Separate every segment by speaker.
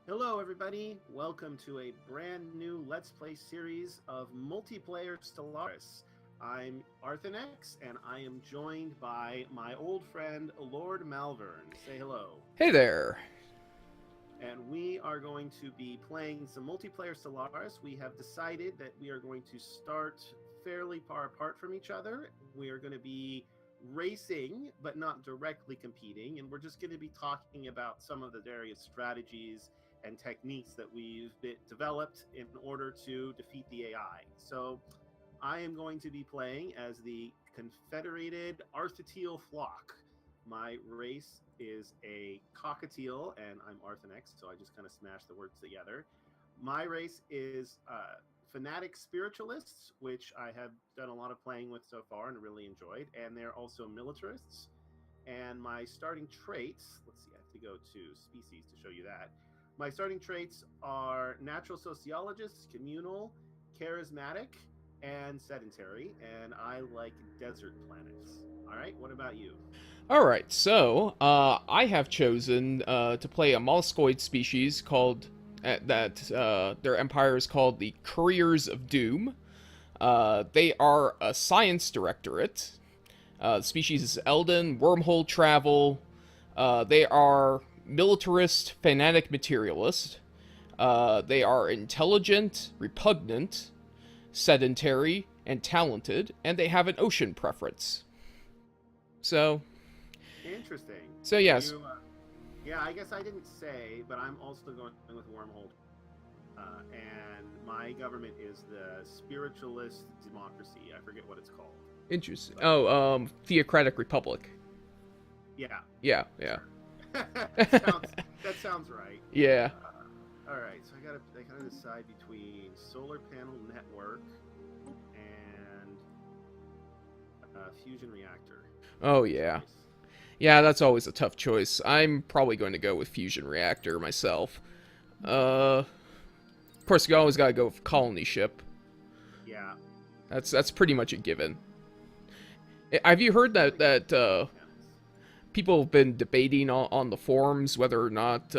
Speaker 1: Hello, everybody. Welcome to a brand new Let's Play series of multiplayer Stellaris. I'm Arthenex, and I am joined by my old friend, Lord Malvern. Say hello.
Speaker 2: Hey there.
Speaker 1: And we are going to be playing some multiplayer Stellaris. We have decided that we are going to start fairly far apart from each other. We are going to be racing, but not directly competing, and we're just going to be talking about some of the various strategies and techniques that we've developed in order to defeat the AI. So I am going to be playing as the Confederated Artheteal Flock. My race is a cockatiel, and I'm Arthenex, so I just kind of smashed the words together. My race is Fanatic Spiritualists, which I have done a lot of playing with so far and really enjoyed, and they're also militarists. And my starting traits, let's see, I have to go to species to show you that. My starting traits are natural sociologist, communal, charismatic, and sedentary, and I like desert planets. All right, what about you?
Speaker 2: Alright, so, I have chosen to play a molluscoid species called, their empire is called the Couriers of Doom. They are a science directorate. The species is Eldon, wormhole travel. They are militarist, fanatic materialist. They are intelligent, repugnant, sedentary, and talented, and they have an ocean preference. So,
Speaker 1: Interesting.
Speaker 2: yes.
Speaker 1: Yeah, I guess I didn't say, but I'm also going with wormhole. And my government is the spiritualist democracy. I forget what it's called.
Speaker 2: Interesting. Oh, Theocratic Republic.
Speaker 1: Yeah.
Speaker 2: Yeah.
Speaker 1: that sounds right.
Speaker 2: Yeah.
Speaker 1: All right, so I gotta decide between solar panel network and fusion reactor.
Speaker 2: Oh, yeah. Yeah, that's always a tough choice. I'm probably going to go with fusion reactor myself. Of course, you always gotta go with colony ship.
Speaker 1: Yeah.
Speaker 2: That's pretty much a given. Have you heard that people have been debating on the forums whether or not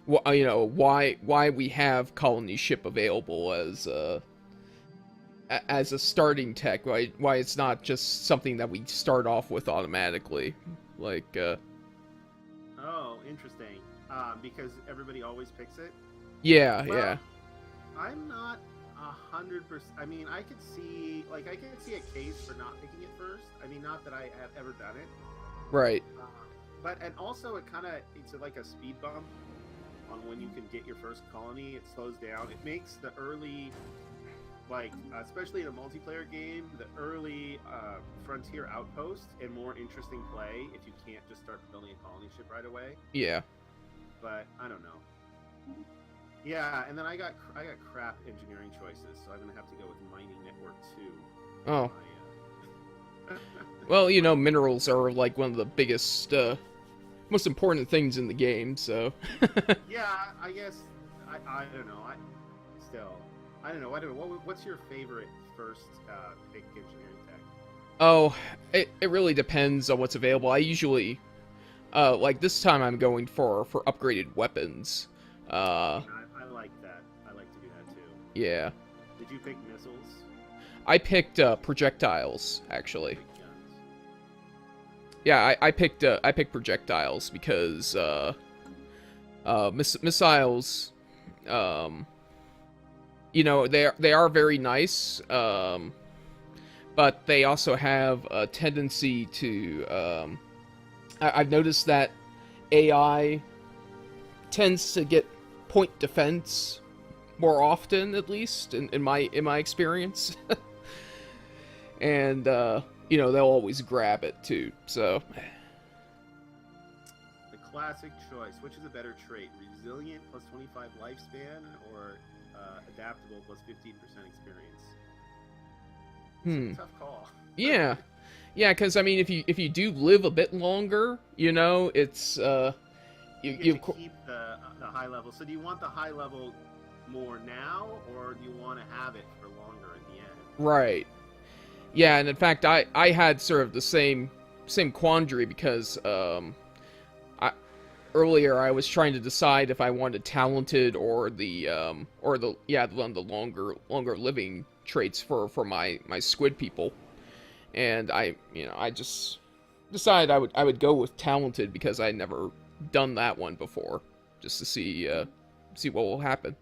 Speaker 2: why we have colony ship available as a starting tech, why it's not just something that we start off with automatically, like
Speaker 1: Oh, interesting. Because everybody always picks it.
Speaker 2: yeah.
Speaker 1: I'm not 100%. I mean, I could see a case for not picking it first. I mean, not that I have ever done it.
Speaker 2: Right.
Speaker 1: And also it's like a speed bump on when you can get your first colony. It slows down. It makes the early, especially in a multiplayer game, the early frontier outpost a more interesting play if you can't just start building a colony ship right away.
Speaker 2: Yeah.
Speaker 1: But I don't know. Yeah, and then I got crap engineering choices, so I'm gonna have to go with mining network 2.
Speaker 2: Oh. Well, minerals are like one of the biggest, most important things in the game, so.
Speaker 1: Yeah, I guess I don't know. I don't know. What's your favorite first pick engineering tech?
Speaker 2: Oh, it really depends on what's available. I usually, like this time I'm going for upgraded weapons.
Speaker 1: I like that. I like to do that too.
Speaker 2: Yeah.
Speaker 1: Did you pick missiles?
Speaker 2: I picked projectiles, actually.
Speaker 1: Big guns.
Speaker 2: Yeah, I picked projectiles because missiles, they are very nice, but they also have a tendency to. I've noticed that AI tends to get point defense more often, at least in my experience, and they'll always grab it too. So
Speaker 1: The classic choice. Which is a better trait? Resilient plus 25 lifespan, or adaptable plus 15% experience? It's a tough call.
Speaker 2: Yeah, because I mean, if you do live a bit longer, it's
Speaker 1: you get to keep the high level. So do you want the high level more now, or do you want to have it for longer in the end?
Speaker 2: Right. Yeah, and in fact, I had sort of the same quandary because earlier I was trying to decide if I wanted talented or the one of the longer living traits for my squid people, and I just decided I would go with talented because I'd never done that one before, just to see what will happen.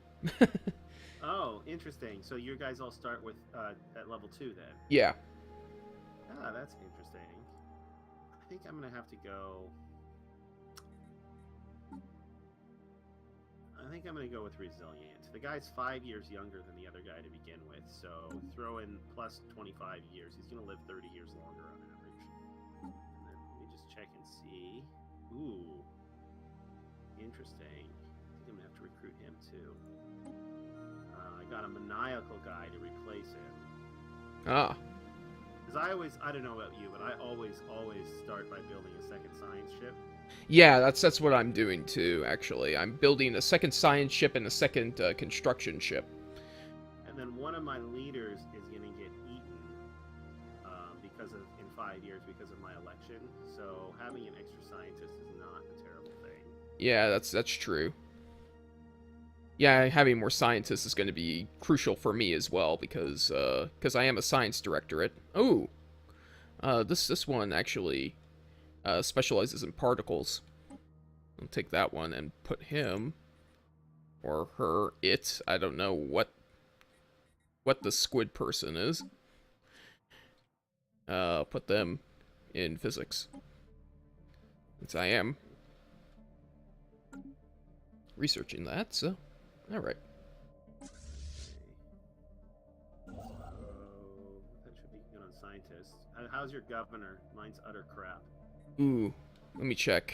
Speaker 1: Oh, interesting. So you guys all start with at level 2 then?
Speaker 2: Yeah.
Speaker 1: Ah, that's interesting. I think I'm gonna have to go. I think I'm gonna go with resilient. The guy's 5 years younger than the other guy to begin with, so throw in plus 25 years. He's gonna live 30 years longer on average. And then let me just check and see. Ooh, interesting. I think I'm gonna have to recruit him too. I got a maniacal guy to replace him.
Speaker 2: Ah.
Speaker 1: Because I don't know about you, but I always start by building a second science ship.
Speaker 2: Yeah, that's what I'm doing too, actually. I'm building a second science ship and a second construction ship.
Speaker 1: And then one of my leaders is going to get eaten in 5 years because of my election. So having an extra scientist is not a terrible thing.
Speaker 2: Yeah, that's true. Yeah, having more scientists is going to be crucial for me as well because I am a science directorate. Oh, this one actually specializes in particles. I'll take that one and put him or her, I don't know what the squid person is. Put them in physics. Since I am researching that, so all right.
Speaker 1: That should be good on scientists. How's your governor? Mine's utter crap.
Speaker 2: Ooh, let me check.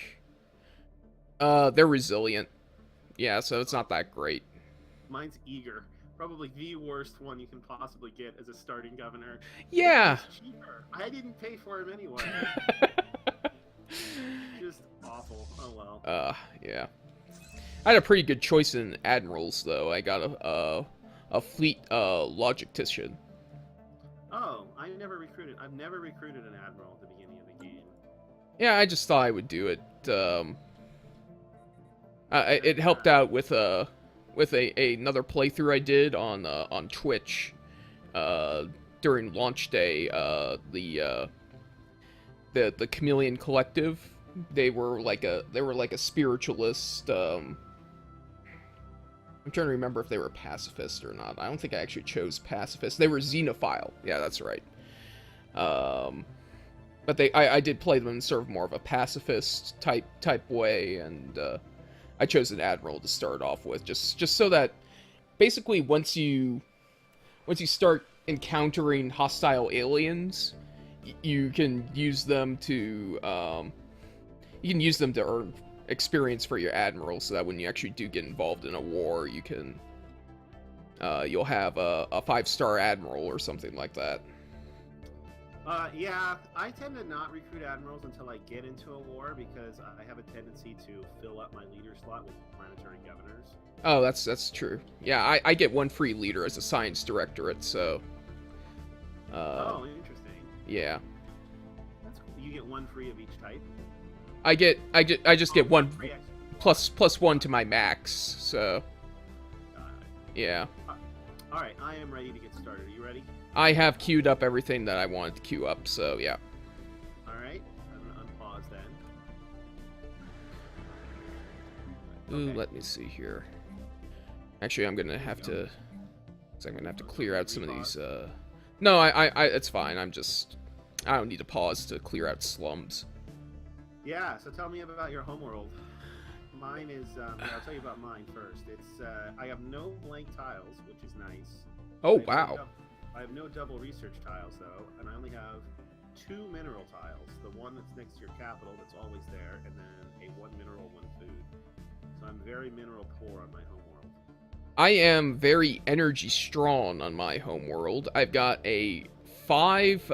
Speaker 2: They're resilient. Yeah, so it's not that great.
Speaker 1: Mine's eager. Probably the worst one you can possibly get as a starting governor.
Speaker 2: Yeah.
Speaker 1: It's cheaper. I didn't pay for him anyway. Just awful. Oh well.
Speaker 2: Yeah. I had a pretty good choice in admirals, though. I got a fleet logistician.
Speaker 1: Oh, I've never recruited an admiral at the beginning of the game.
Speaker 2: Yeah, I just thought I would do it. It helped out with another playthrough I did on Twitch during launch day. The Chameleon Collective, they were like a spiritualist. I'm trying to remember if they were pacifist or not. I don't think I actually chose pacifist. They were xenophile. Yeah, that's right. But I did play them in sort of more of a pacifist type way, and I chose an admiral to start off with, just so that basically once you start encountering hostile aliens, you can use them to earn experience for your admiral, so that when you actually do get involved in a war, you'll have a 5-star admiral or something like that.
Speaker 1: Yeah, I tend to not recruit admirals until I get into a war because I have a tendency to fill up my leader slot with planetary governors.
Speaker 2: Oh, that's true. Yeah, I get one free leader as a science directorate, so.
Speaker 1: Oh, interesting.
Speaker 2: Yeah.
Speaker 1: That's cool. You get one free of each type.
Speaker 2: I just get one plus one to my max. So. Yeah.
Speaker 1: All right, I am ready to get started. Are you ready?
Speaker 2: I have queued up everything that I wanted to queue up, so yeah.
Speaker 1: Alright, I'm gonna unpause then.
Speaker 2: Ooh,
Speaker 1: Okay.
Speaker 2: let me see here. Actually, I'm gonna have to clear out some of these, No, it's fine, I don't need to pause to clear out slums.
Speaker 1: Yeah, so tell me about your homeworld. Mine is, I'll tell you about mine first. It's, I have no blank tiles, which is nice.
Speaker 2: Oh, wow.
Speaker 1: I have no double research tiles, though, and I only have 2 mineral tiles. The one that's next to your capital that's always there, and then a 1 mineral, 1 food. So I'm very mineral poor on my homeworld.
Speaker 2: I am very energy strong on my homeworld. I've got a 5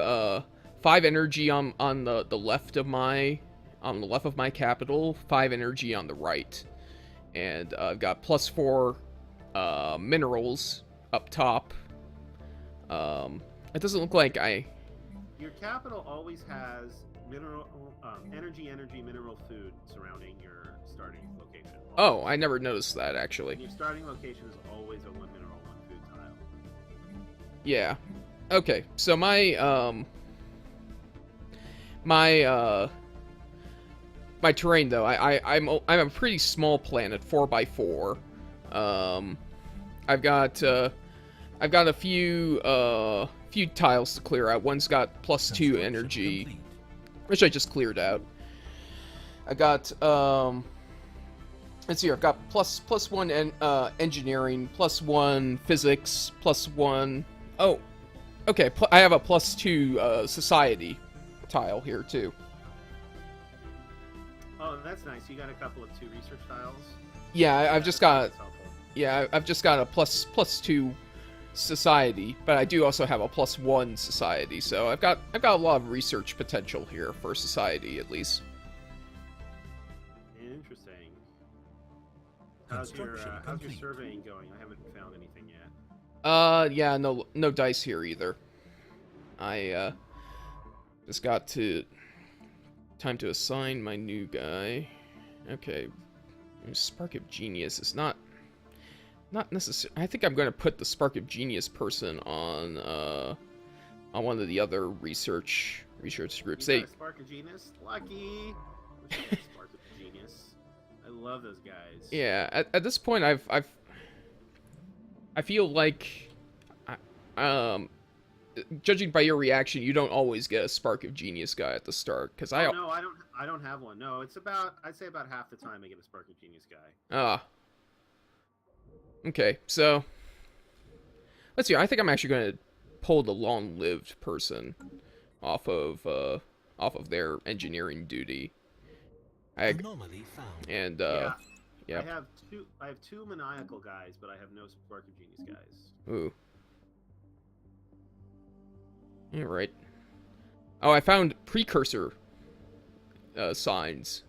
Speaker 2: energy on the left of my capital, 5 energy on the right, and I've got +4 minerals up top. It doesn't look like
Speaker 1: Your capital always has mineral, energy, mineral, food surrounding your starting location.
Speaker 2: Oh, I never noticed that, actually.
Speaker 1: And your starting location is always a 1 mineral, 1 food tile.
Speaker 2: Yeah. Okay, so my terrain, though, I'm a pretty small planet, 4x4. I've got a few tiles to clear out. One's got +2 energy, which I just cleared out. I got let's see here. I've got +1 engineering, +1 physics, +1. Oh, okay. I have a +2 society tile here too.
Speaker 1: Oh, that's nice. You got a couple of 2 research tiles.
Speaker 2: Yeah, I've just got. Yeah, I've just got a +2 society, but I do also have a +1 society. So I've got a lot of research potential here for society, at least.
Speaker 1: Interesting. How's your surveying going? I haven't found anything yet.
Speaker 2: Yeah, no dice here either. I just got time to assign my new guy. Okay, Spark of Genius is not necessary. I think I'm going to put the Spark of Genius person on one of the other research groups.
Speaker 1: You got a Spark of Genius, lucky. Spark of Genius. I love those guys.
Speaker 2: Yeah, at this point, I feel like, judging by your reaction, you don't always get a Spark of Genius guy at the start, because
Speaker 1: no, I don't have one. No, it's I'd say about half the time I get a Spark of Genius guy.
Speaker 2: Ah. Okay, so let's see. I think I'm actually going to pull the long-lived person off of their engineering duty.
Speaker 3: Anomaly found.
Speaker 2: And yeah.
Speaker 1: I have two maniacal guys, but I have no Spark of Genius guys.
Speaker 2: Ooh. All right. Oh, I found precursor signs.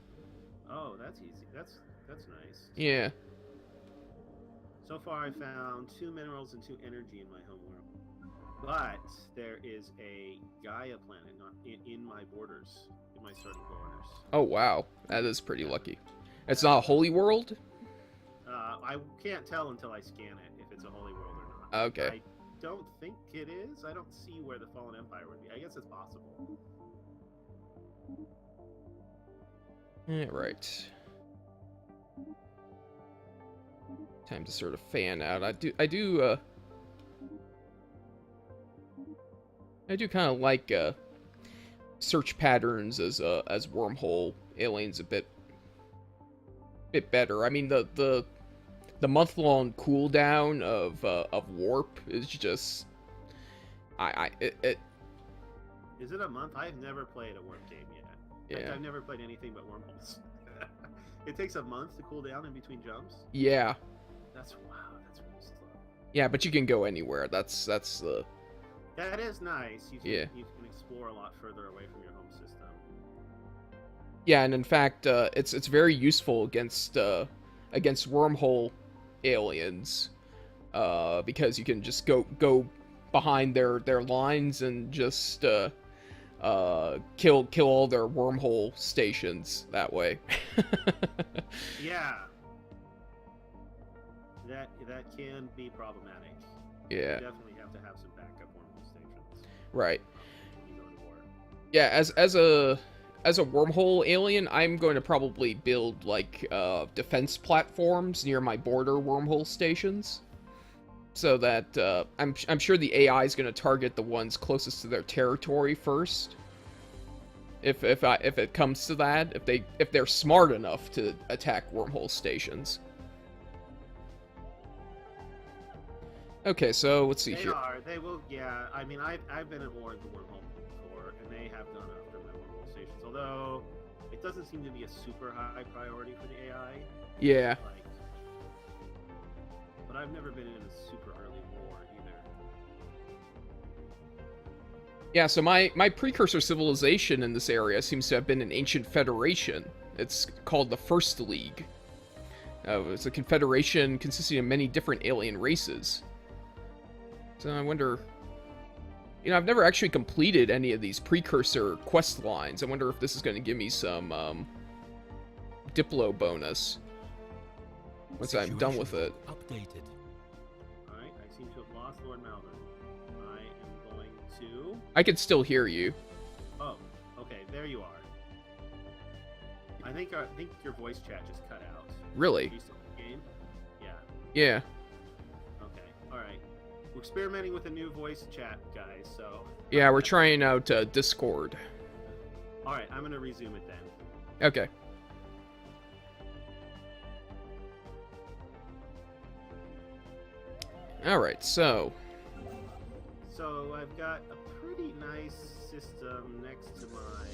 Speaker 1: Oh, that's easy. That's nice.
Speaker 2: Yeah.
Speaker 1: So far, I found 2 minerals and 2 energy in my home world. But there is a Gaia planet not in my borders, in my starting borders.
Speaker 2: Oh, wow. That is pretty lucky. It's not a holy world?
Speaker 1: I can't tell until I scan it if it's a holy world or not.
Speaker 2: Okay.
Speaker 1: I don't think it is. I don't see where the Fallen Empire would be. I guess it's possible.
Speaker 2: All right. Time to sort of fan out. I do kind of like search patterns as wormhole aliens a bit better. I mean the month-long cooldown of warp is just
Speaker 1: Is it a month? I've never played a warp game yet.
Speaker 2: Yeah.
Speaker 1: I've never played anything but wormholes. It takes a month to cool down in between jumps.
Speaker 2: Yeah.
Speaker 1: That's really slow.
Speaker 2: Yeah, but you can go anywhere. That's the.
Speaker 1: That is nice. You can,
Speaker 2: yeah.
Speaker 1: You can explore a lot further away from your home system.
Speaker 2: Yeah, and in fact, it's very useful against wormhole aliens, because you can just go behind their lines and just kill all their wormhole stations that way.
Speaker 1: Yeah. That can be problematic.
Speaker 2: Yeah.
Speaker 1: You definitely have to have some backup wormhole stations.
Speaker 2: Right.
Speaker 1: When you go to war.
Speaker 2: Yeah, as a wormhole alien, I'm going to probably build like defense platforms near my border wormhole stations, so that I'm sure the AI is going to target the ones closest to their territory first. If it comes to that, if they're smart enough to attack wormhole stations. Okay, so let's see here.
Speaker 1: They will. Yeah, I mean, I've been at war with the wormhole before, and they have gone after my wormhole stations. Although it doesn't seem to be a super high priority for the AI.
Speaker 2: Yeah.
Speaker 1: But I've never been in a super early war either.
Speaker 2: Yeah, so my precursor civilization in this area seems to have been an ancient federation. It's called the First League. It's a confederation consisting of many different alien races. So I wonder... You know, I've never actually completed any of these precursor quest lines. I wonder if this is going to give me some Diplo bonus. once I'm done with it.
Speaker 3: Updated.
Speaker 1: Alright, I seem to have lost Lord Malvern. I am going to...
Speaker 2: I can still hear you.
Speaker 1: Oh, okay, there you are. I think your voice chat just cut out.
Speaker 2: Really?
Speaker 1: Are you still in the game? Yeah.
Speaker 2: Yeah.
Speaker 1: Okay, alright. We're experimenting with a new voice chat, guys, so...
Speaker 2: Yeah, we're trying out Discord.
Speaker 1: Alright, I'm gonna resume it then.
Speaker 2: Okay. Alright, so...
Speaker 1: So, I've got a pretty nice system next to my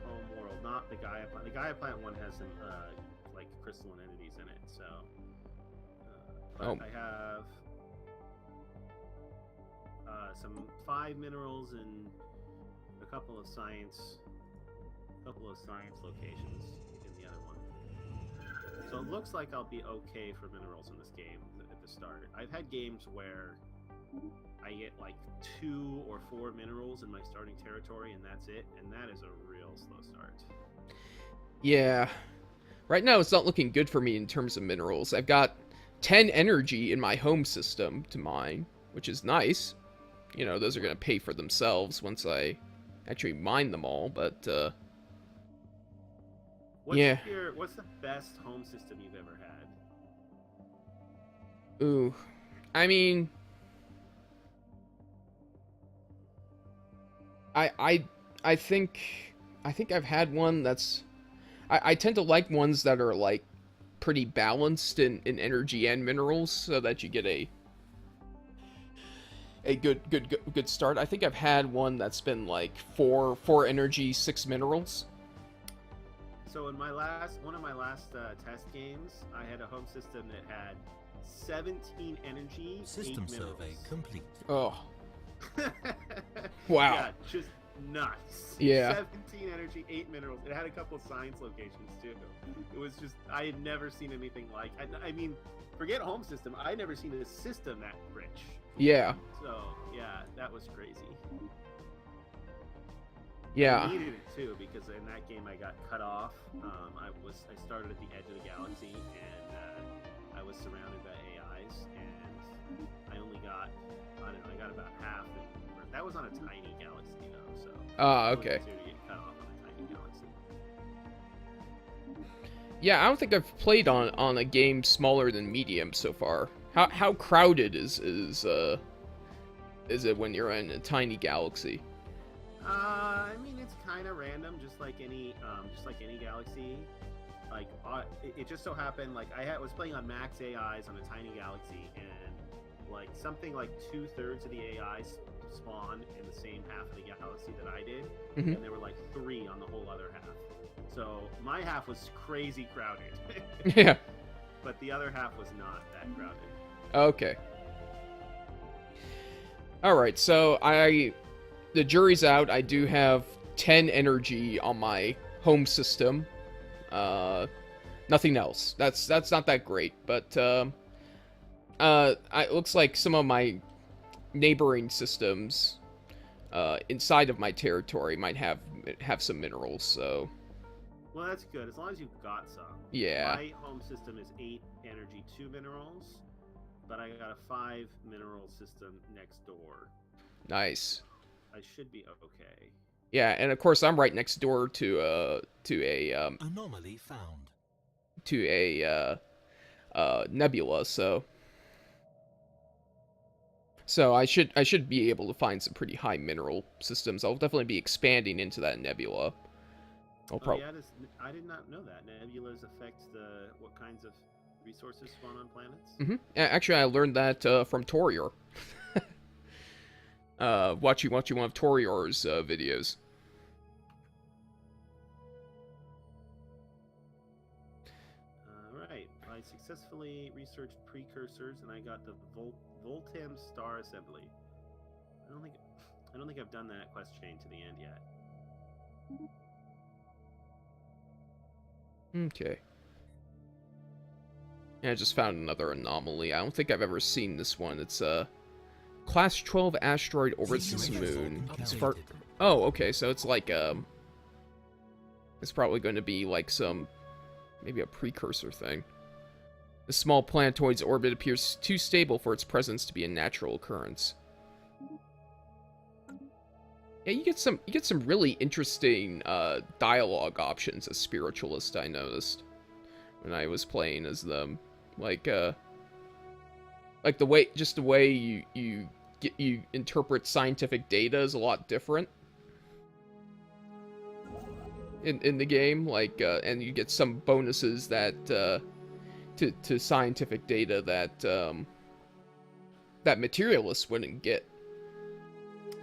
Speaker 1: home world. Not the Gaia plant. The Gaia plant one has some, like, crystalline entities in it, so... but
Speaker 2: Oh.
Speaker 1: I have... some 5 minerals and a couple of science locations in the other one. So it looks like I'll be okay for minerals in this game at the start. I've had games where I get like 2 or 4 minerals in my starting territory and that's it, and that is a real slow start.
Speaker 2: Yeah. Right now it's not looking good for me in terms of minerals. I've got 10 energy in my home system to mine, which is nice. You know, those are going to pay for themselves once I actually mine them all, but,
Speaker 1: What's the best home system you've ever had?
Speaker 2: Ooh. I mean... I think I've had one that's... I tend to like ones that are, like, pretty balanced in energy and minerals, so that you get a good start. I think I've had one that's been like 4 energy, 6 minerals.
Speaker 1: So in one of my last test games, I had a home system that had 17 energy,
Speaker 3: System
Speaker 1: 8 minerals.
Speaker 3: survey complete.
Speaker 2: Oh. Wow.
Speaker 1: Yeah, just nuts.
Speaker 2: Yeah.
Speaker 1: 17 energy, 8 minerals. It had a couple of science locations too. It was just, I had never seen anything like. I mean, forget home system. I had never seen a system that rich.
Speaker 2: Yeah.
Speaker 1: So yeah, that was crazy.
Speaker 2: Yeah.
Speaker 1: I needed it too because in that game I got cut off. I started at the edge of the galaxy and I was surrounded by AIs and I only got I got about half. That was on a tiny galaxy though, so.
Speaker 2: Okay.
Speaker 1: To get cut off on a tiny galaxy.
Speaker 2: Yeah, I don't think I've played on a game smaller than medium so far. How crowded is it when you're in a tiny galaxy?
Speaker 1: I mean, it's kind of random, just like any galaxy. Like, it just so happened, like, was playing on max AIs on a tiny galaxy, and like something like 2/3 of the AIs spawned in the same half of the galaxy that I did,
Speaker 2: Mhm.
Speaker 1: and there were like 3 on the whole other half. So my half was crazy crowded,
Speaker 2: Yeah.
Speaker 1: but the other half was not that crowded.
Speaker 2: Okay. Alright, so the jury's out. I do have 10 energy on my home system. Nothing else. That's not that great, but it looks like some of my neighboring systems inside of my territory might have some minerals, so
Speaker 1: Well, that's good, as long as you've got some.
Speaker 2: yeah.
Speaker 1: My home system is 8 energy, 2 minerals, but I got a 5 mineral system next door.
Speaker 2: Nice.
Speaker 1: I should be okay.
Speaker 2: Yeah, and of course I'm right next door to a
Speaker 3: Anomaly found.
Speaker 2: nebula, so I should be able to find some pretty high mineral systems. I'll definitely be expanding into that nebula.
Speaker 1: I did not know that nebulas affect what kinds of resources spawn on planets.
Speaker 2: Actually, I learned that from Trauger. Watching one of Trauger's videos.
Speaker 1: Alright, I successfully researched precursors and I got the Voltem Star Assembly. I don't think I've done that quest chain to the end yet.
Speaker 2: Okay. Yeah, I just found another anomaly. I don't think I've ever seen this one. It's Class 12 asteroid orbits this moon. It's far... Oh, okay, so it's like it's probably going to be like maybe a precursor thing. The small planetoid's orbit appears too stable for its presence to be a natural occurrence. Yeah, you get some really interesting dialogue options as spiritualist. I noticed when I was playing as them, like the way you interpret scientific data is a lot different in the game. Like and you get some bonuses that to scientific data that materialists wouldn't get.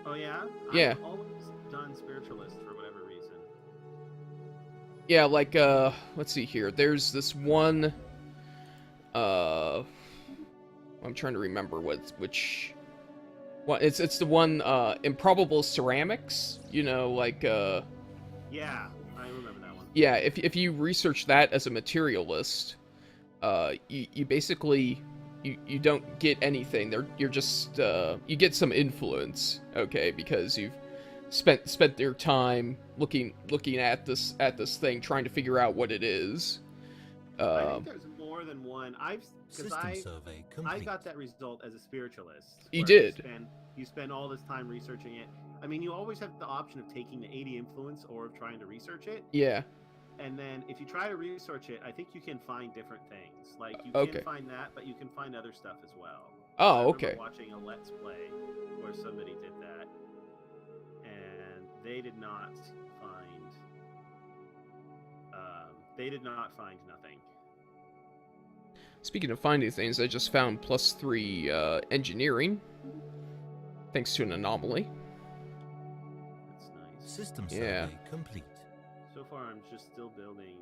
Speaker 1: Oh yeah?
Speaker 2: Yeah.
Speaker 1: I've always done spiritualist for whatever reason.
Speaker 2: Yeah, like let's see here. There's this one I'm trying to remember which what it's the one improbable ceramics, you know, like
Speaker 1: Yeah, I remember that one.
Speaker 2: yeah, if you research that as a materialist, you basically you don't get anything. You're just you get some influence, okay, because you've spent your time looking at this thing, trying to figure out what it is.
Speaker 1: I think there's more than one. I
Speaker 3: survey
Speaker 1: got that result as a spiritualist.
Speaker 2: You
Speaker 1: where
Speaker 2: did.
Speaker 1: You spend all this time researching it. I mean, you always have the option of taking the 80 influence or of trying to research it.
Speaker 2: Yeah.
Speaker 1: And then if you try to research it, I think you can find different things. Like you
Speaker 2: Okay.
Speaker 1: can find that, but you can find other stuff as well.
Speaker 2: Oh,
Speaker 1: I remember
Speaker 2: okay.
Speaker 1: watching a Let's Play where somebody did that, and they did not find nothing.
Speaker 2: Speaking of finding things, I just found +3 engineering, thanks to an anomaly.
Speaker 1: That's nice.
Speaker 3: System
Speaker 2: Yeah.
Speaker 3: survey complete.
Speaker 1: So far, I'm just still building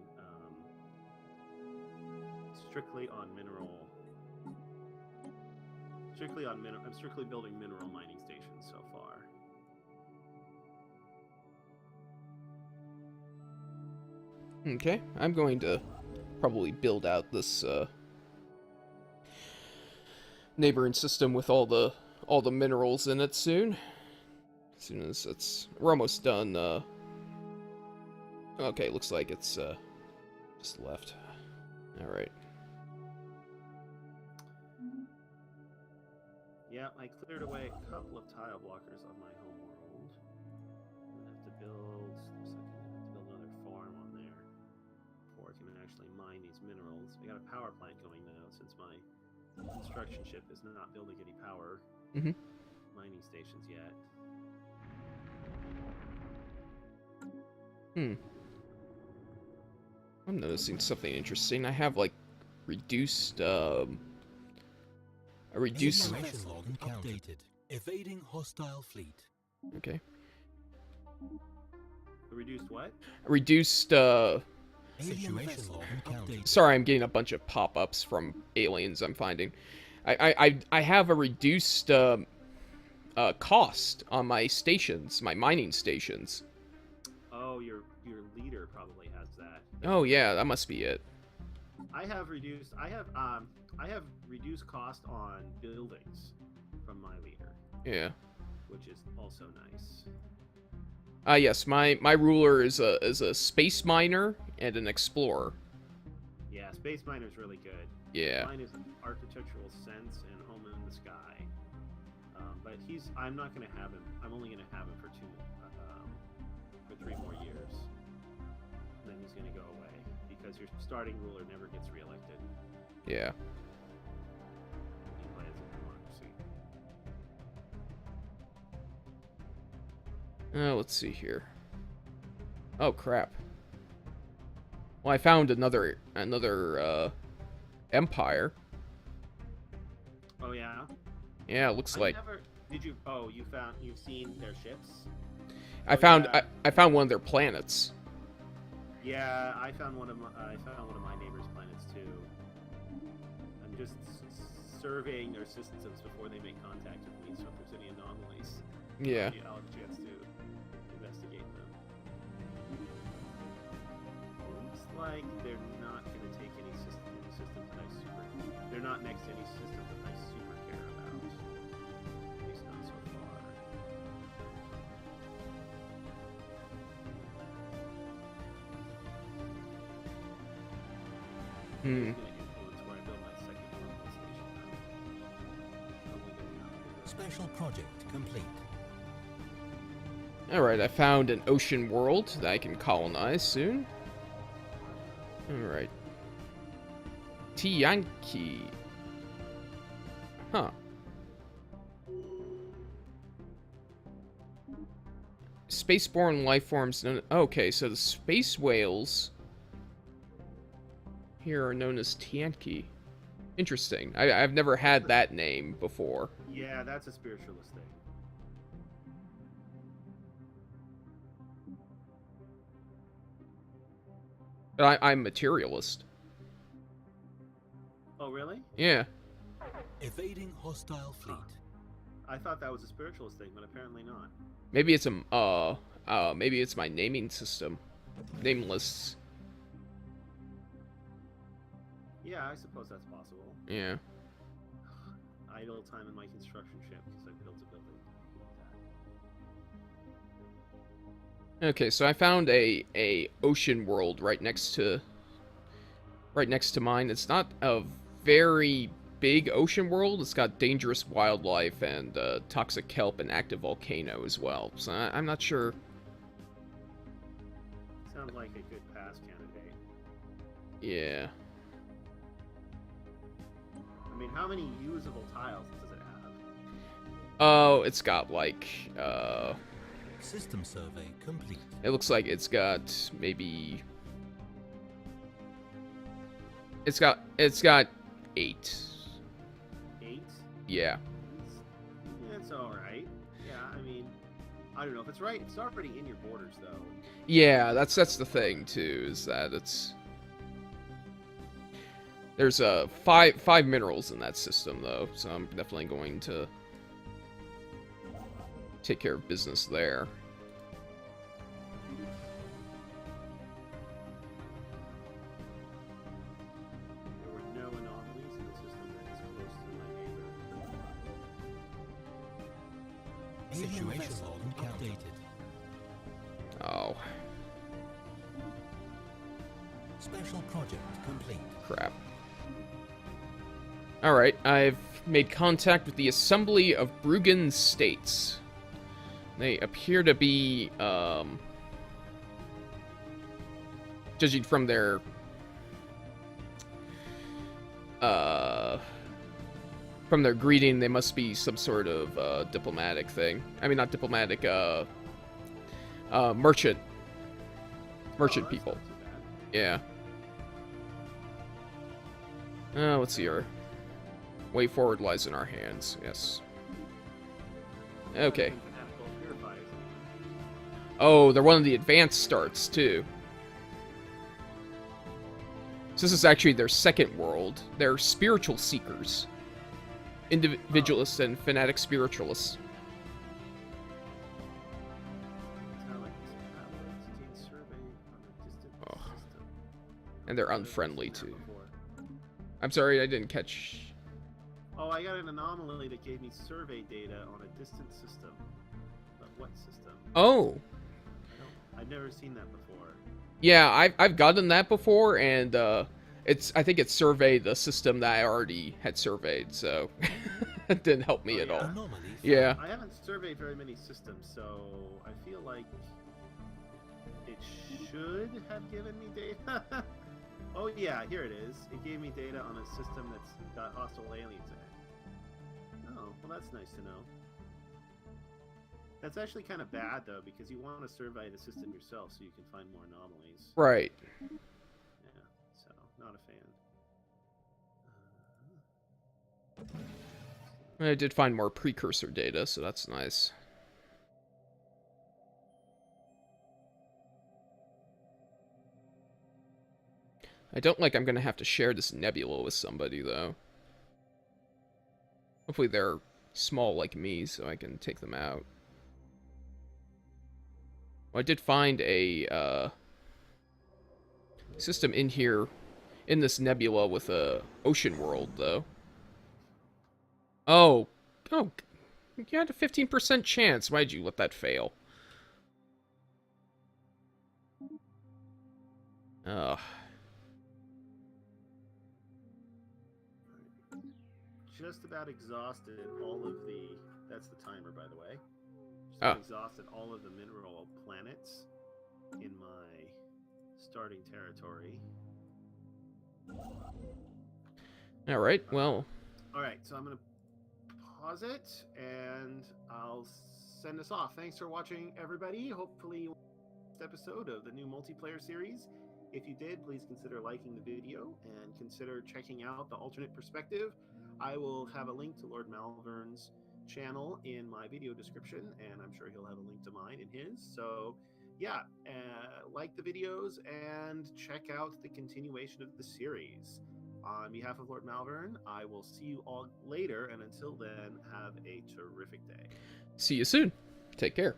Speaker 1: strictly on mineral. I'm strictly building mineral mining stations so far.
Speaker 2: Okay, I'm going to probably build out this neighboring system with all the minerals in it soon. As soon as we're almost done. Okay, looks like it's just left. All right.
Speaker 1: Yeah, I cleared away a couple of tile blockers on my home world. I'm gonna have to build. Looks like I'm gonna have to build another farm on there before I can actually mine these minerals. We got a power plant going now since my construction ship is not building any power mining stations yet.
Speaker 2: I'm noticing something interesting. I have like reduced a reduced.
Speaker 3: Information log updated. Evading hostile fleet.
Speaker 2: Okay.
Speaker 1: The reduced what?
Speaker 2: A reduced.
Speaker 3: Situation log updated.
Speaker 2: Sorry, I'm getting a bunch of pop-ups from aliens I'm finding. I have a reduced cost on my stations, my mining stations.
Speaker 1: Oh, your leader probably has that.
Speaker 2: Oh yeah, that must be it.
Speaker 1: I have reduced cost on buildings from my leader,
Speaker 2: Yeah.
Speaker 1: which is also nice.
Speaker 2: Yes, my ruler is a space miner and an explorer.
Speaker 1: Yeah, Space Miner's really good.
Speaker 2: Yeah.
Speaker 1: Mine is Architectural Sense and Home in the Sky. But I'm not going to have him. I'm only going to have him for 3 more years. And then he's going to go away because your starting ruler never gets reelected.
Speaker 2: Yeah.
Speaker 1: He plays a democracy.
Speaker 2: Let's see here. Oh crap. Well, I found another empire.
Speaker 1: Oh yeah.
Speaker 2: Yeah, it looks like
Speaker 1: You've seen their ships?
Speaker 2: I found one of their planets.
Speaker 1: Yeah, I found one of my neighbor's planets too. I'm just surveying their systems before they make contact with me, so if there's any anomalies,
Speaker 2: Yeah.
Speaker 1: I'll have a chance to investigate them. Looks like they're not going to take any systems that I super. They're not next to any systems that I super care about. At least not so far.
Speaker 2: Hmm.
Speaker 1: It's going to influence where I build my
Speaker 3: Special project complete.
Speaker 2: Alright, I found an ocean world that I can colonize soon. Alright. Tianqi. Huh. Spaceborne life forms known... Okay, so the space whales here are known as Tianqi. Interesting. I've never had that name before.
Speaker 1: Yeah, that's a spiritualist thing.
Speaker 2: But I'm materialist.
Speaker 1: Oh, really?
Speaker 2: Yeah.
Speaker 3: Evading hostile fleet.
Speaker 1: I thought that was a spiritualist thing, but apparently not.
Speaker 2: Maybe it's a maybe it's my naming system. Nameless.
Speaker 1: Yeah, I suppose that's possible.
Speaker 2: Yeah.
Speaker 1: Idle time in my construction ship because I built a building.
Speaker 2: Okay, so I found a ocean world right next to mine. It's not a very big ocean world. It's got dangerous wildlife and toxic kelp and active volcano as well. So I'm not sure.
Speaker 1: Sounds like a good pass candidate.
Speaker 2: Yeah.
Speaker 1: I mean, how many usable tiles does it have?
Speaker 2: Oh, it's got like
Speaker 3: System survey complete.
Speaker 2: it looks like it's got maybe it's got 8.
Speaker 1: 8?
Speaker 2: Yeah.
Speaker 1: It's alright. Yeah, I mean, I don't know if it's right. It's already in your borders, though.
Speaker 2: Yeah, that's the thing too, is that there's 5 minerals in that system though, so I'm definitely going to take care of business there.
Speaker 1: There were no anomalies in the system that is close to my neighbor.
Speaker 3: Situation log updated.
Speaker 2: Oh,
Speaker 3: Special project complete.
Speaker 2: crap. Alright, I've made contact with the Assembly of Bruggen States. They appear to be, judging from their, greeting, they must be some sort of, diplomatic thing. I mean, not diplomatic, merchant
Speaker 1: That's
Speaker 2: people.
Speaker 1: not too bad.
Speaker 2: Yeah. Let's see here. Way forward lies in our hands, yes. Okay.
Speaker 1: Fanatical purifiers.
Speaker 2: Oh, they're one of the advanced starts, too. So this is actually their second world. They're spiritual seekers. Individualists and fanatic spiritualists. Oh. And they're unfriendly, too. I'm sorry, I didn't catch...
Speaker 1: Oh, I got an anomaly that gave me survey data on a distant system. But what system?
Speaker 2: Oh!
Speaker 1: I've never seen that before.
Speaker 2: Yeah, I've gotten that before, and I think it surveyed the system that I already had surveyed, so it didn't help me at all.
Speaker 3: Anomaly.
Speaker 2: Yeah.
Speaker 1: I haven't surveyed very many systems, so I feel like it should have given me data. Oh yeah, here it is. It gave me data on a system that's got hostile aliens in it. Oh, well that's nice to know. That's actually kind of bad though, because you want to survey the system yourself so you can find more anomalies.
Speaker 2: Right.
Speaker 1: Yeah, so not a fan.
Speaker 2: I did find more precursor data, so that's nice. I don't like I'm going to have to share this nebula with somebody, though. Hopefully they're small like me, so I can take them out. Well, I did find a system in here, in this nebula with a ocean world, though. Oh, you had a 15% chance. Why'd you let that fail? Ugh.
Speaker 1: Just about exhausted all of That's the timer, by the way.
Speaker 2: Oh.
Speaker 1: I've exhausted all of the mineral planets in my starting territory.
Speaker 2: All right. Well.
Speaker 1: All right. So I'm going to pause it, and I'll send us off. Thanks for watching, everybody. Hopefully, you liked this episode of the new multiplayer series. If you did, please consider liking the video and consider checking out the alternate perspective. I will have a link to Lord Malvern's channel in my video description, and I'm sure he'll have a link to mine in his. So yeah, like the videos and check out the continuation of the series. On behalf of Lord Malvern, I will see you all later, and until then, have a terrific day.
Speaker 2: See you soon. Take care.